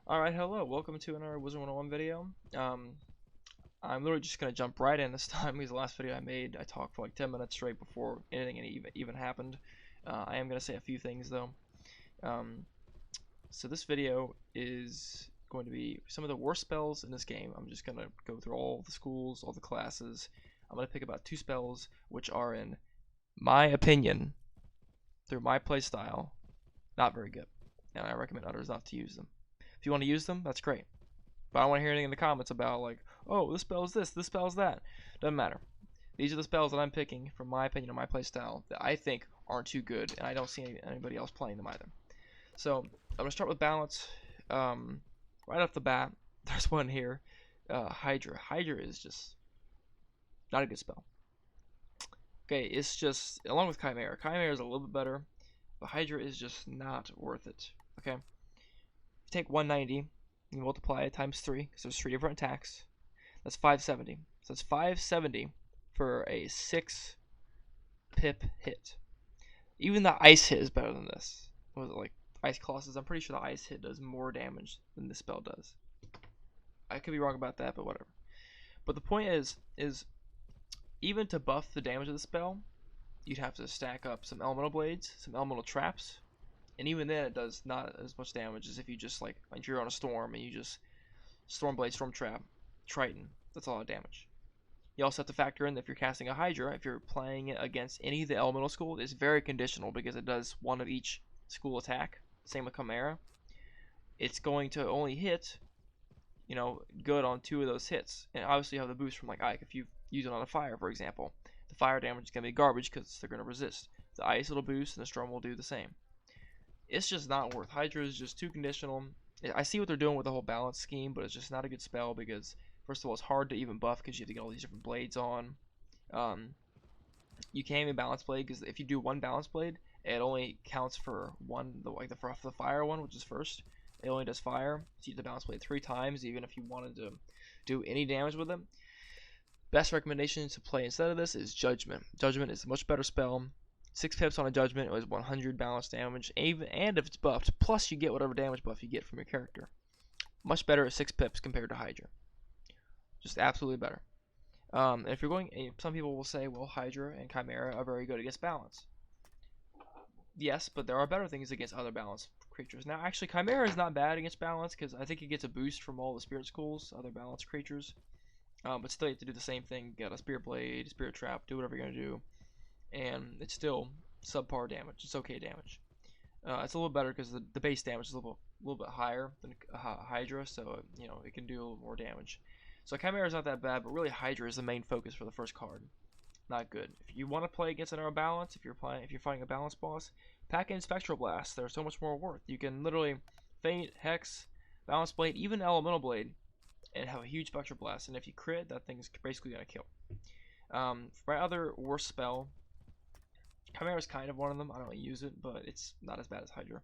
Alright, hello, welcome to another Wizard101 video. I'm literally just gonna jump right in this time because the last video I made, I talked for like 10 minutes straight before anything even happened. I am gonna say a few things though. Um, so this video is going to be some of the worst spells in this game. I'm just gonna go through all the schools, all the classes. I'm gonna pick about 2 spells which are, in my opinion, through my playstyle, not very good, and I recommend others not to use them. If you want to use them, that's great. But I don't want to hear anything in the comments about like, oh, this spell's this spell's that. Doesn't matter. These are the spells that I'm picking from my opinion and my playstyle that I think aren't too good, and I don't see anybody else playing them either. So I'm gonna start with balance. Right off the bat, there's one here. Hydra. Hydra is just not a good spell. Okay, it's just along with Chimera. Chimera is a little bit better, but Hydra is just not worth it. Okay. Take 190, you multiply it times 3 because there's 3 different attacks. That's 570. So it's 570 for a 6 pip hit. Even the ice hit is better than this. What was it, like ice colossus? I'm pretty sure the ice hit does more damage than this spell does. I could be wrong about that, but whatever. But the point is even to buff the damage of the spell, you'd have to stack up some elemental blades, some elemental traps. And even then, it does not as much damage as if you just like if you're on a storm and you just storm blade, storm trap, Triton. That's a lot of damage. You also have to factor in that if you're casting a Hydra, if you're playing it against any of the elemental school, it's very conditional because it does one of each school attack. Same with Chimera. It's going to only hit, good on 2 of those hits. And obviously you have the boost from like Ike. If you use it on a fire, for example, the fire damage is going to be garbage because they're going to resist. The ice will boost and the storm will do the same. It's just not worth. Hydra is just too conditional. I see what they're doing with the whole balance scheme, but it's just not a good spell because, first of all, it's hard to even buff because you have to get all these different blades on. You can't even balance blade because if you do one balance blade, it only counts for one, the fire one, which is first. It only does fire, so you have to balance blade 3 times, even if you wanted to do any damage with it. Best recommendation to play instead of this is Judgment. Judgment is a much better spell. 6 pips on a Judgment, it was 100 balance damage, and if it's buffed, plus you get whatever damage buff you get from your character. Much better at 6 pips compared to Hydra. Just absolutely better. And if you're going, some people will say, well, Hydra and Chimera are very good against balance. Yes, but there are better things against other balance creatures. Now, actually, Chimera is not bad against balance because I think it gets a boost from all the spirit schools, other balance creatures. But still, you have to do the same thing. Get a Spirit Blade, Spirit Trap, do whatever you're going to do. And it's still subpar damage. It's okay damage. It's a little better because the base damage is a little bit higher than Hydra, so it can do a little more damage. So Chimera is not that bad, but really Hydra is the main focus for the first card. Not good. If you want to play against another balance, if you're fighting a balance boss, pack in Spectral Blast. They're so much more worth. You can literally Feint, Hex, Balance Blade, even Elemental Blade, and have a huge Spectral Blast. And if you crit, that thing's basically gonna kill. For my other worst spell, Chimera is kind of one of them. I don't use it, but it's not as bad as Hydra.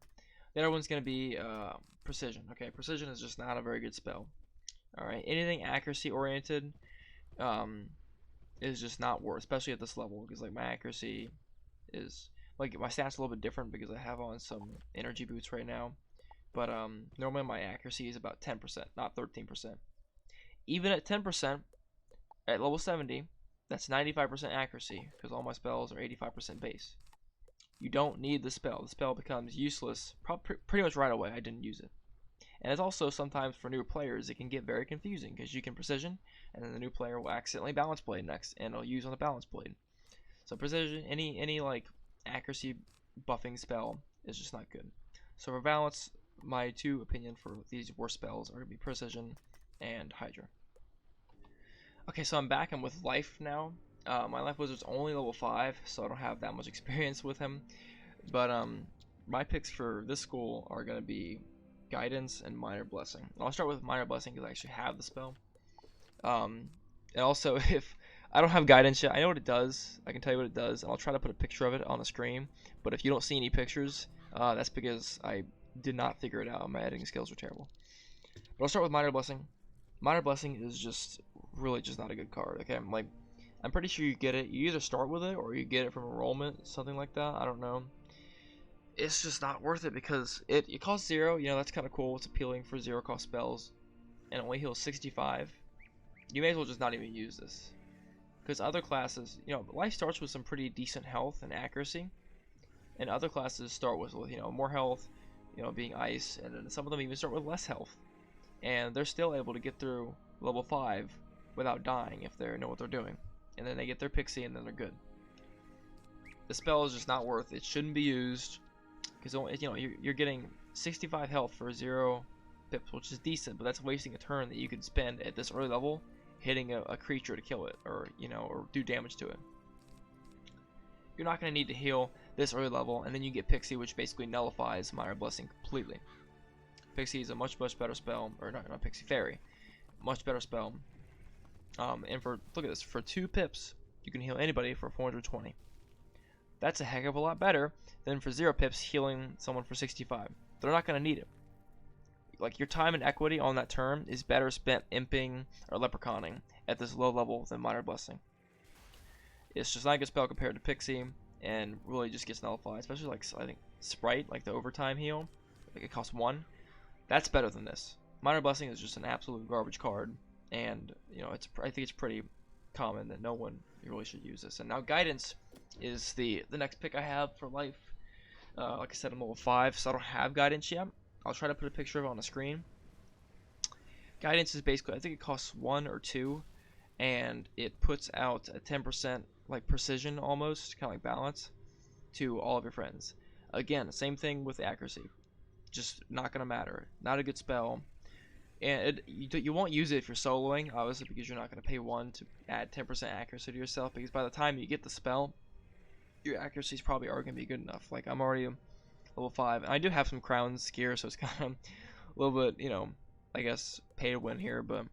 The other one's going to be Precision. Okay, Precision is just not a very good spell. Alright, anything accuracy oriented is just not worth, especially at this level, because like my accuracy is, like my stats a little bit different because I have on some energy boots right now. But normally my accuracy is about 10%, not 13%. Even at 10%, at level 70, that's 95% accuracy, because all my spells are 85% base. You don't need the spell. The spell becomes useless pretty much right away. I didn't use it. And it's also sometimes for newer players, it can get very confusing, because you can Precision, and then the new player will accidentally Balance Blade next, and it'll use on the Balance Blade. So Precision, any like accuracy buffing spell is just not good. So for balance, my 2 opinion for these worst spells are going to be Precision and Hydra. Okay, so I'm back. I'm with Life now. My Life Wizard's only level 5, so I don't have that much experience with him. But my picks for this school are going to be Guidance and Minor Blessing. And I'll start with Minor Blessing because I actually have the spell. And also, if I don't have Guidance yet, I know what it does. I can tell you what it does, and I'll try to put a picture of it on the screen. But if you don't see any pictures, that's because I did not figure it out. My editing skills are terrible. But I'll start with Minor Blessing. Minor Blessing is just really just not a good card. Okay, I'm pretty sure you get it. You either start with it or you get it from enrollment, something like that. I don't know. it's just not worth it because it costs 0. You know, that's kind of cool. It's appealing for 0 cost spells, and only heals 65. You may as well just not even use this. Because other classes, you know, life starts with some pretty decent health and accuracy, and other classes start with you know, more health, you know, being ice, and then some of them even start with less health, and they're still able to get through level 5 without dying if they know what they're doing, and then they get their pixie and then they're good. The spell is just not worth it. It shouldn't be used because, you know, you're getting 65 health for 0 pips, which is decent, but that's wasting a turn that you could spend at this early level hitting a creature to kill it, or, you know, or do damage to it. You're not going to need to heal this early level, and then you get Pixie, which basically nullifies Minor Blessing completely. Pixie is a much better spell, or not Pixie, Fairy, much better spell. And look at this, for 2 pips, you can heal anybody for 420. That's a heck of a lot better than for 0 pips healing someone for 65. They're not going to need it. Like, your time and equity on that turn is better spent imping or leprechauning at this low level than Minor Blessing. It's just not a good spell compared to Pixie, and really just gets nullified, especially like, I think, Sprite, like the overtime heal. Like, it costs 1. That's better than this. Minor Blessing is just an absolute garbage card, and, you know, I think it's pretty common that no one really should use this. And now Guidance is the next pick I have for life. Like I said, I'm level 5, so I don't have Guidance yet. I'll try to put a picture of it on the screen. Guidance is basically, I think it costs 1 or 2, and it puts out a 10% like precision almost, kind of like balance, to all of your friends. Again, same thing with accuracy. Just not gonna matter. Not a good spell, and you won't use it if you're soloing, obviously, because you're not gonna pay 1 to add 10% accuracy to yourself. Because by the time you get the spell, your accuracies probably are gonna be good enough. Like, I'm already level 5, and I do have some crowns gear, so it's kind of a little bit, you know, I guess pay to win here, but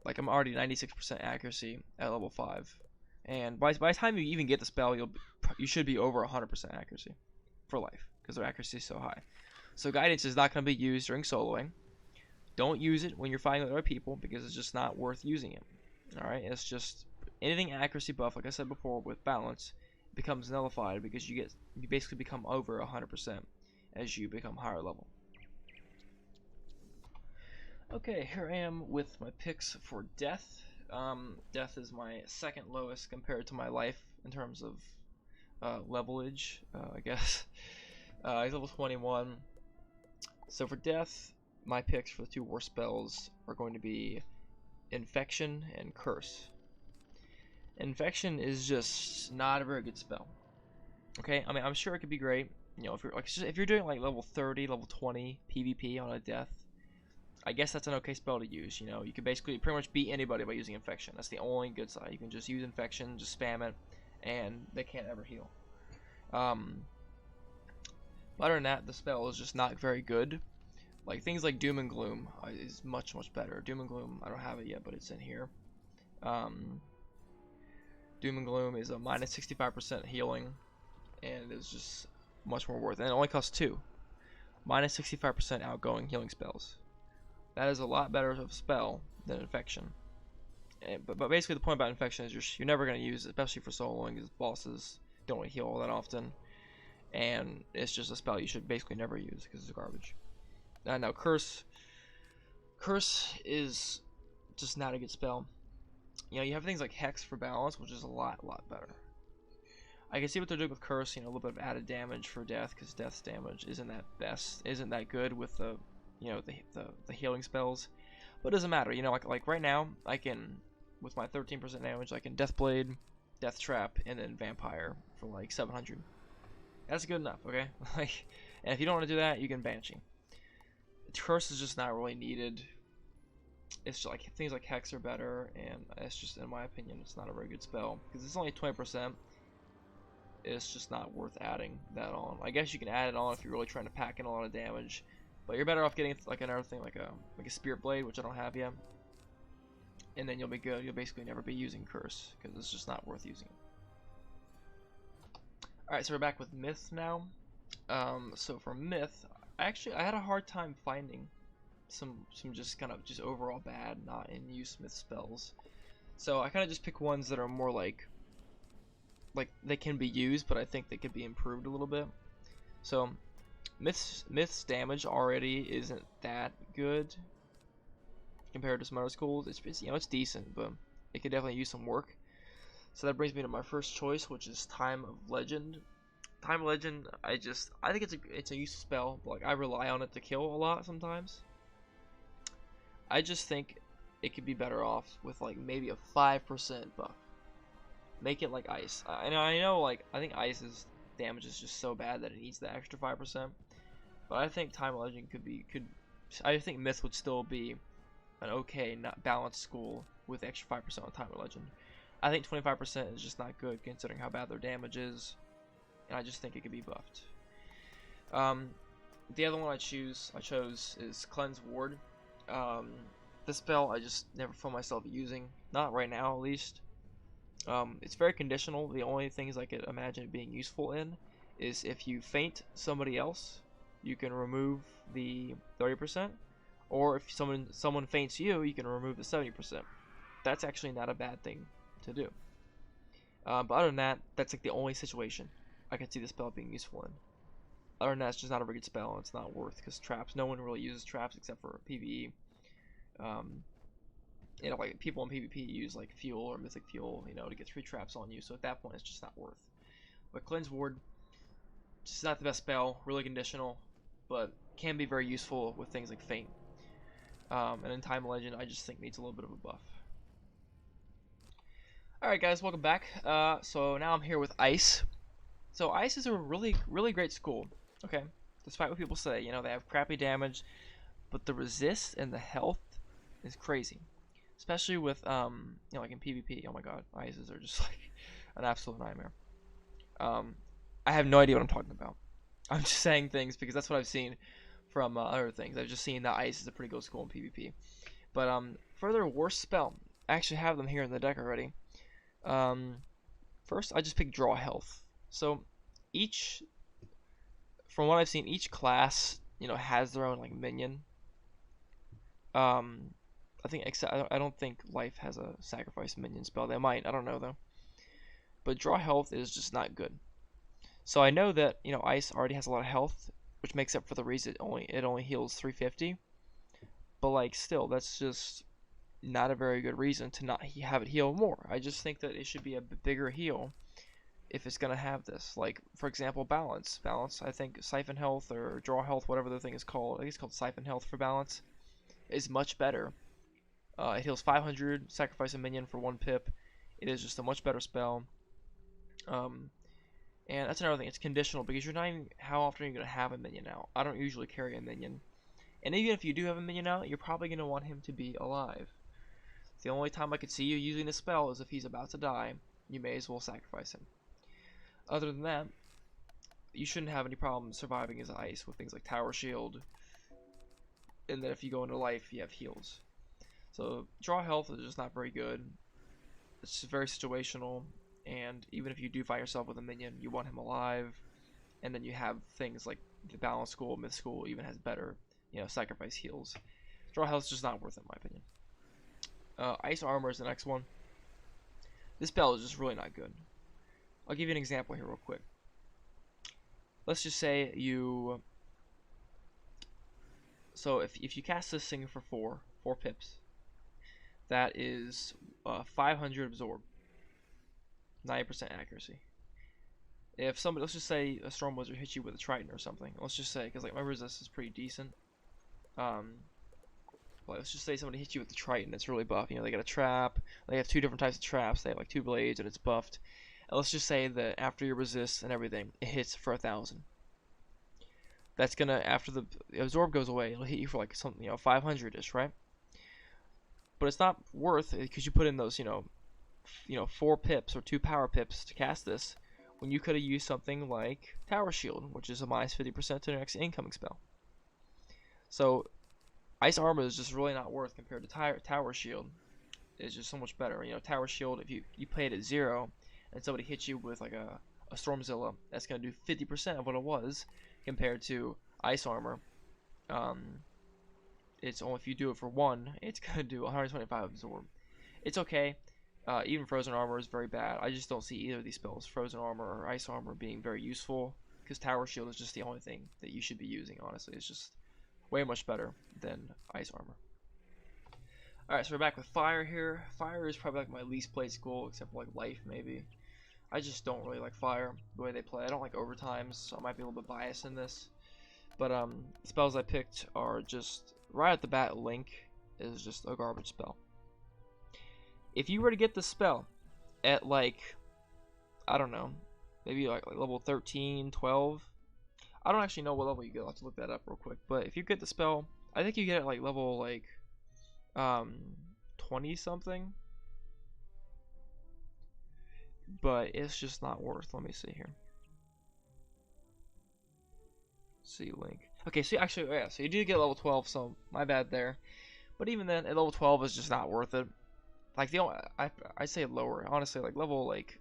like, I'm already 96% accuracy at level 5, and by the time you even get the spell, you should be over 100% accuracy for life because their accuracy is so high. So Guidance is not going to be used during soloing. Don't use it when you're fighting with other people because it's just not worth using it. All right, it's just anything accuracy buff, like I said before, with balance becomes nullified because you basically become over 100% as you become higher level. Okay, here I am with my picks for Death. Death is my second lowest compared to my life in terms of levelage, I guess. He's level 21. So for Death, my picks for the 2 worst spells are going to be Infection and Curse. Infection is just not a very good spell. Okay, I mean, I'm sure it could be great. You know, if you're doing like level 30, level 20 PvP on a Death, I guess that's an okay spell to use. You know, you can basically pretty much beat anybody by using Infection. That's the only good side. You can just use Infection, just spam it, and they can't ever heal. Other than that, the spell is just not very good. Like, things like Doom and Gloom is much better. Doom and Gloom, I don't have it yet, but it's in here. Doom and Gloom is a minus 65% healing, and it's just much more worth it. And it only costs 2. Minus 65% outgoing healing spells. That is a lot better of a spell than Infection. But basically the point about Infection is you're never going to use it, especially for soloing, because bosses don't really heal all that often. And it's just a spell you should basically never use because it's garbage. Now Curse is just not a good spell. You know, you have things like Hex for balance, which is a lot better. I can see what they're doing with Curse, you know, a little bit of added damage for Death, because Death's damage isn't that good with the, you know, the healing spells. But it doesn't matter, you know, like right now, I can, with my 13% damage, I can Deathblade, Death Trap, and then Vampire for like 700. That's good enough, okay? Like, and if you don't want to do that, you can Banshee. Curse is just not really needed. It's just like things like Hex are better, and it's just, in my opinion, it's not a very good spell because it's only 20%. It's just not worth adding that on. I guess you can add it on if you're really trying to pack in a lot of damage, but you're better off getting like another thing like a Spirit Blade, which I don't have yet, and then you'll be good. You'll basically never be using Curse because it's just not worth using it. Alright, so we're back with Myth now. So for Myth, I had a hard time finding some just kind of just overall bad, not in use Myth spells. So I kind of just pick ones that are more like they can be used, but I think they could be improved a little bit. So Myth's damage already isn't that good compared to some other schools. It's you know, it's decent, but it could definitely use some work. So that brings me to my first choice, which is Time of Legend. Time of Legend, I think it's a useful spell, but like I rely on it to kill a lot sometimes. I just think it could be better off with like maybe a 5% buff. Make it like ice. I know like I think ice's damage is just so bad that it needs the extra 5%. But I think Time of Legend I think Myth would still be an okay, not balanced school with extra 5% on Time of Legend. I think 25% is just not good considering how bad their damage is, and I just think it could be buffed. The other one I chose is Cleanse Ward. This spell I just never found myself using, not right now at least. It's very conditional. The only things I could imagine it being useful in is if you feint somebody else, you can remove the 30%, or if someone feints you, you can remove the 70%. That's actually not a bad thing to do. But other than that, that's like the only situation I can see the spell being useful in. Other than that, it's just not a very good spell, and it's not worth, because traps, no one really uses traps except for PvE. You know, like people in PvP use like fuel or mythic fuel, you know, to get 3 traps on you, so at that point it's just not worth. But Cleanse Ward, just not the best spell, really conditional, but can be very useful with things like Feint. And in Time of Legend, I just think needs a little bit of a buff. Alright guys, welcome back. So now I'm here with Ice. So Ice is a really great school, okay? Despite what people say, you know, they have crappy damage, but the resist and the health is crazy. Especially with, you know, like in PvP, oh my god, Ices are just like an absolute nightmare. I have no idea what I'm talking about. I'm just saying things because that's what I've seen from other things. I've just seen that Ice is a pretty good school in PvP. But further worst spell, I actually have them here in the deck already. First, I just picked Draw Health. So from what I've seen, each class, you know, has their own like minion. I think I don't think Life has a sacrifice minion spell. They might, I don't know though. But Draw Health is just not good. So I know that, you know, Ice already has a lot of health, which makes up for the reason it only heals 350. But like still, that's just not a very good reason to not have it heal more. I just think that it should be a bigger heal if it's gonna have this. Like for example, Balance. I think Siphon Health or Draw Health, whatever the thing is called. I think it's called Siphon Health for Balance. Is much better. It heals 500, sacrifice a minion for 1 pip. It is just a much better spell. And that's another thing, it's conditional because you're not even, how often are you going to have a minion out? I don't usually carry a minion. And even if you do have a minion out, you're probably going to want him to be alive. The only time I could see you using this spell is if he's about to die. You may as well sacrifice him. Other than that, you shouldn't have any problem surviving as Ice with things like Tower Shield. And then if you go into Life, you have heals. So Draw Health is just not very good. It's just very situational, and even if you do find yourself with a minion, you want him alive. And then you have things like the Balance School, Myth School even has better, you know, sacrifice heals. Draw Health is just not worth it in my opinion. Ice Armor is the next one. This spell is just really not good. I'll give you an example here real quick. Let's just say you... So if you cast this thing for 4 pips, that is 500 absorb, 90% accuracy. If somebody, let's just say a Storm Wizard hits you with a Triton or something, let's just say, because like my resist is pretty decent. Let's just say somebody hits you with the Triton that's really buff. You know, they got a trap, they have 2 different types of traps, they have like 2 blades and it's buffed. And let's just say that after your resist and everything, it hits for 1,000. That's gonna, after the absorb goes away, it'll hit you for like something, you know, 500-ish, right? But it's not worth it because you put in those, you know, 4 pips or 2 power pips to cast this, when you could have used something like Tower Shield, which is a minus 50% to the next incoming spell. So Ice Armor is just really not worth compared to Tower Shield. It's just so much better. You know, Tower Shield, if you play it at 0 and somebody hits you with like a Stormzilla, that's gonna do 50% of what it was compared to Ice Armor. It's only if you do it for 1, it's gonna do 125 absorb. It's okay. Even Frozen Armor is very bad. I just don't see either of these spells, Frozen Armor or Ice Armor, being very useful because Tower Shield is just the only thing that you should be using, honestly. It's just way much better than Ice Armor. Alright, so we're back with Fire here. Fire is probably like my least played school, except for like Life, maybe. I just don't really like Fire, the way they play. I don't like overtimes, so I might be a little bit biased in this. But the spells I picked are just, right at the bat, Link is just a garbage spell. If you were to get the spell at like, I don't know, maybe like level 13, 12. I don't actually know what level you get. I'll have to look that up real quick. But if you get the spell, I think you get it like level like 20 something. But it's just not worth. Let me see here. See Link. Okay, so actually, yeah, so you do get level 12, so my bad there. But even then, at level 12 is just not worth it. Like the only, I say lower, honestly, like level like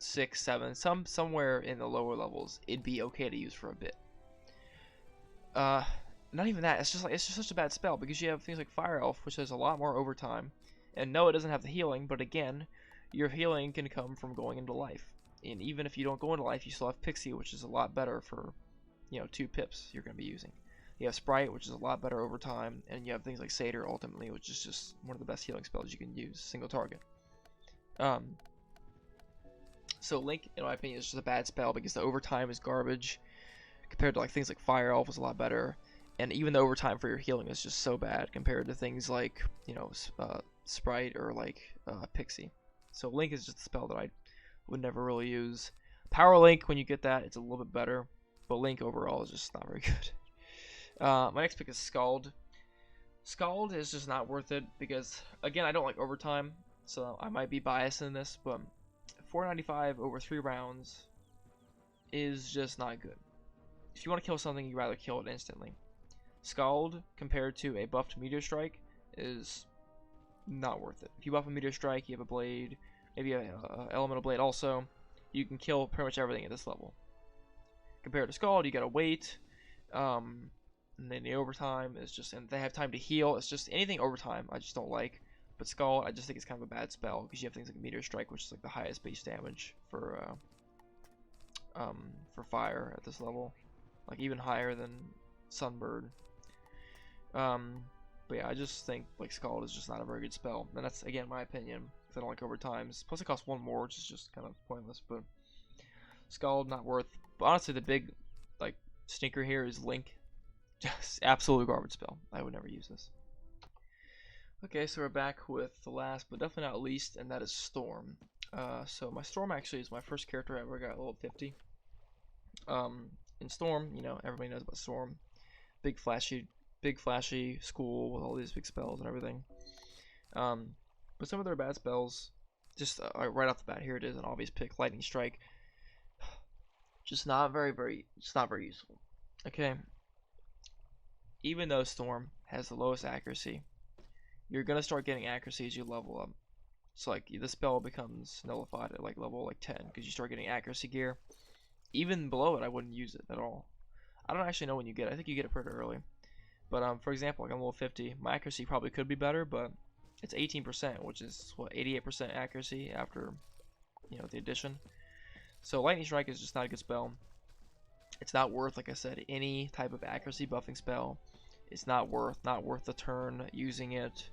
6, 7, somewhere in the lower levels, it'd be okay to use for a bit. Not even that. It's just such a bad spell because you have things like Fire Elf, which has a lot more overtime, and no, it doesn't have the healing. But again, your healing can come from going into Life, and even if you don't go into Life, you still have Pixie, which is a lot better for, 2 pips you're going to be using. You have Sprite, which is a lot better over time, and you have things like Satyr ultimately, which is just one of the best healing spells you can use, single target. So Link, in my opinion, is just a bad spell because the overtime is garbage compared to like things like Fire Elf is a lot better, and even the overtime for your healing is just so bad compared to things like Sprite or like Pixie. So Link is just a spell that I would never really use. Power Link, when you get that, it's a little bit better, but Link overall is just not very good. My next pick is Scald. Scald is just not worth it because, again, I don't like overtime, so I might be biased in this, but 495 over 3 rounds is just not good. If you want to kill something, you'd rather kill it instantly. Scald, compared to a buffed Meteor Strike, is not worth it. If you buff a Meteor Strike, you have a Blade, maybe an Elemental Blade also, you can kill pretty much everything at this level. Compared to Scald, you gotta wait, and then the overtime is just, and they have time to heal. It's just anything overtime I just don't like. But Scald, I just think it's kind of a bad spell because you have things like Meteor Strike, which is like the highest base damage for fire at this level, like even higher than Sunbird. But yeah, I just think like Scald is just not a very good spell, and that's again my opinion because I don't like overtimes. Plus it costs 1 more, which is just kind of pointless. But Scald not worth. But honestly, the big like stinker here is Link. Just absolute garbage spell. I would never use this. Okay, so we're back with the last, but definitely not least, and that is Storm. So my Storm actually is my first character I ever got level 50. In Storm, everybody knows about Storm. Big flashy school with all these big spells and everything. But some of their bad spells, just right off the bat, here it is, an obvious pick, Lightning Strike. Just not very useful. Okay. Even though Storm has the lowest accuracy, you're gonna start getting accuracy as you level up. So like the spell becomes nullified at like level 10 because you start getting accuracy gear. Even below it, I wouldn't use it at all. I don't actually know when you get it. I think you get it pretty early. But for example, like I'm level 50, my accuracy probably could be better, but it's 18%, which is what 88% accuracy after the addition. So Lightning Strike is just not a good spell. It's not worth, like I said, any type of accuracy buffing spell. It's not worth the turn using it.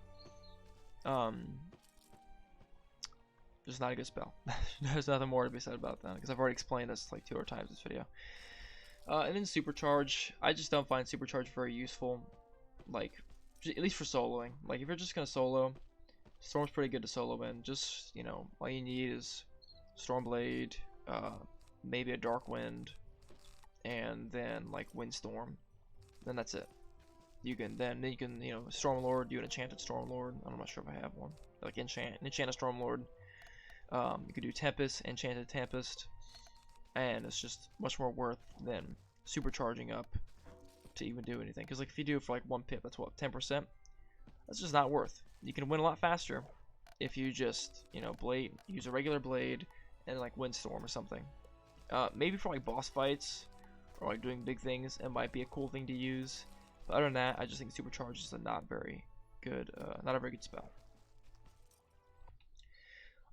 Just not a good spell. There's nothing more to be said about that because I've already explained this like 2 other times in this video. And then Supercharge. I just don't find Supercharge very useful. Like, at least for soloing. Like, if you're just gonna solo, Storm's pretty good to solo in. Just all you need is Stormblade, maybe a Dark Wind, and then like Windstorm. Then that's it. You can Stormlord, do an enchanted Stormlord. I'm not sure if I have one. Like enchanted Stormlord. You could do Tempest, enchanted Tempest, and it's just much more worth than supercharging up to even do anything. Because like if you do it for like 1 pip, that's what 10%. That's just not worth. You can win a lot faster if you just use a regular blade and like Windstorm or something. Maybe for like boss fights or like doing big things, it might be a cool thing to use. But other than that, I just think Supercharge is a not a very good spell.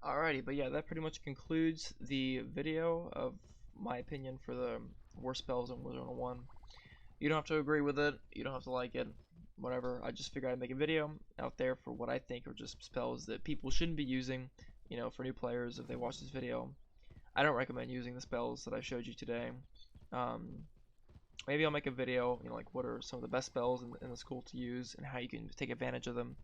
Alrighty, but yeah, that pretty much concludes the video of my opinion for the worst spells in Wizard101. You don't have to agree with it. You don't have to like it. Whatever. I just figured I'd make a video out there for what I think are just spells that people shouldn't be using. You know, for new players if they watch this video. I don't recommend using the spells that I showed you today. Maybe I'll make a video, you know, like what are some of the best spells in the school to use and how you can take advantage of them.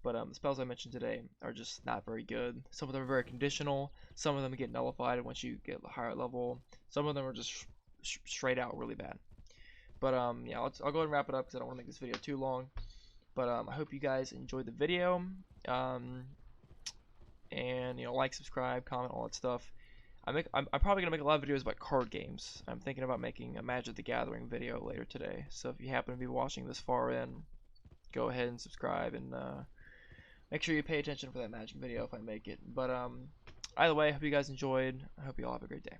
But the spells I mentioned today are just not very good. Some of them are very conditional. Some of them get nullified once you get a higher level. Some of them are just straight out really bad. But yeah, I'll go ahead and wrap it up because I don't want to make this video too long. But I hope you guys enjoyed the video. And you know, like, subscribe, comment, all that stuff. I'm probably gonna make a lot of videos about card games. I'm thinking about making a Magic the Gathering video later today. So if you happen to be watching this far in, go ahead and subscribe and make sure you pay attention for that Magic video if I make it. But either way, I hope you guys enjoyed. I hope you all have a great day.